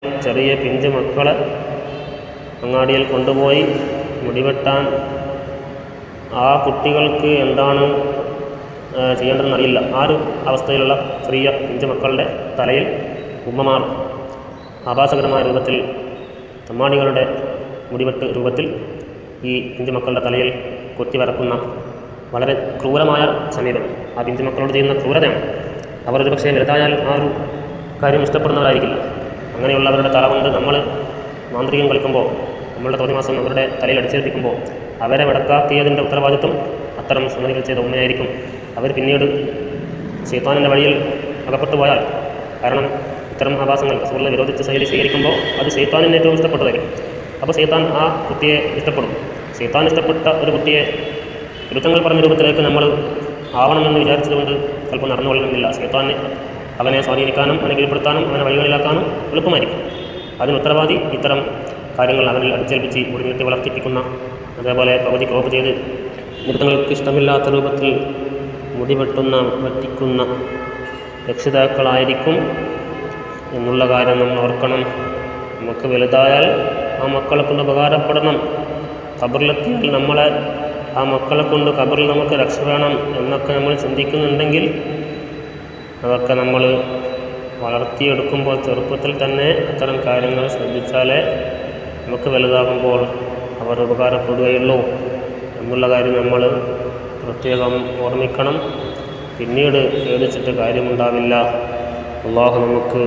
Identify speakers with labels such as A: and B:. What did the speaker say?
A: ചെറിയ പിഞ്ച് മക്കളെ അങ്ങാടിയിൽ കൊണ്ടുപോയി മുടിവെട്ടാൻ ആ കുട്ടികൾക്ക് എന്താണ് ചെയ്യേണ്ടതെന്ന് അറിയില്ല. ആ ഒരു അവസ്ഥയിലുള്ള ചെറിയ പിഞ്ച് മക്കളുടെ തലയിൽ ഉമ്മമാർ ആഭാസകരമായ രൂപത്തിൽ തമ്മാടികളുടെ മുടിവെട്ട് രൂപത്തിൽ ഈ പിഞ്ചു മക്കളുടെ തലയിൽ കൊത്തിവരക്കുന്ന വളരെ ക്രൂരമായ സമീപനം ആ പിഞ്ചു മക്കളോട് ചെയ്യുന്ന ക്രൂരതയാണ്. അവർ ഒരു പക്ഷേ വലുതായാൽ ആ ഒരു കാര്യം ഇഷ്ടപ്പെടുന്നവരായിരിക്കില്ല. അങ്ങനെയുള്ളവരുടെ തല കൊണ്ട് നമ്മൾ മാന്ത്രികം കളിക്കുമ്പോൾ, നമ്മളുടെ തോന്നിമാസം അവരുടെ തലയിൽ അടിച്ചേൽപ്പിക്കുമ്പോൾ അവരെ വെടക്കാക്കിയതിൻ്റെ ഉത്തരവാദിത്വം അത്തരം സംഗതികൾ ചെയ്ത ഉമ്മയായിരിക്കും. അവർ പിന്നീട് ശൈത്താനിൻ്റെ വഴിയിൽ അകപ്പെട്ടു പോയാൽ, കാരണം ഇത്തരം ആഭാസങ്ങൾ റസൂലിനെ വിരോധിച്ച് ശൈലി സ്വീകരിക്കുമ്പോൾ അത് ശൈത്താനിന് ഏറ്റവും ഇഷ്ടപ്പെട്ടതായിരിക്കും. അപ്പോൾ ശൈത്താൻ ആ കുട്ടിയെ ഇഷ്ടപ്പെടും. ശൈത്താൻ ഇഷ്ടപ്പെട്ട ഒരു കുട്ടിയെ വിരുദ്ധങ്ങൾ പറഞ്ഞ രൂപത്തിലേക്ക് നമ്മൾ ആവണമെന്ന് വിചാരിച്ചതുകൊണ്ട് ചിലപ്പോൾ നടന്നു കൊള്ളണമെന്നില്ല. ശൈത്താനെ അവനെ സ്വാധീനിക്കാനും അനുഗ്രഹപ്പെടുത്താനും അവനെ വഴികളിലാക്കാനും എളുപ്പമായിരിക്കും. അതിന് ഉത്തരവാദി ഇത്തരം കാര്യങ്ങൾ അവനിൽ അടിച്ചേൽപ്പിച്ച് മുടിനിർത്തി വളർത്തിപ്പിക്കുന്ന, അതേപോലെ പകുതി ക്രോപ്പ് ചെയ്ത് വൃദ്ധങ്ങൾക്ക് ഇഷ്ടമില്ലാത്ത രൂപത്തിൽ വെട്ടിക്കുന്ന രക്ഷിതാക്കളായിരിക്കും എന്നുള്ള കാര്യം നമ്മൾ ഓർക്കണം. നമുക്ക് വലുതായാൽ ആ മക്കളെ കൊണ്ട് ഉപകാരപ്പെടണം. ഖബറിലെത്തിയാൽ നമ്മളെ ആ മക്കളെ കൊണ്ട് ഖബറിൽ നമുക്ക് രക്ഷ വേണം എന്നൊക്കെ നമ്മൾ ചിന്തിക്കുന്നുണ്ടെങ്കിൽ അതൊക്കെ നമ്മൾ വളർത്തിയെടുക്കുമ്പോൾ ചെറുപ്പത്തിൽ തന്നെ അത്തരം കാര്യങ്ങൾ ശ്രദ്ധിച്ചാലേ നമുക്ക് വലുതാകുമ്പോൾ അവർ ഉപകാരപ്പെടുകയുള്ളൂ എന്നുള്ള കാര്യം നമ്മൾ പ്രത്യേകം ഓർമ്മിക്കണം. പിന്നീട് ഖേദിച്ചിട്ട് കാര്യമുണ്ടാവില്ല. അല്ലാഹു നമുക്ക്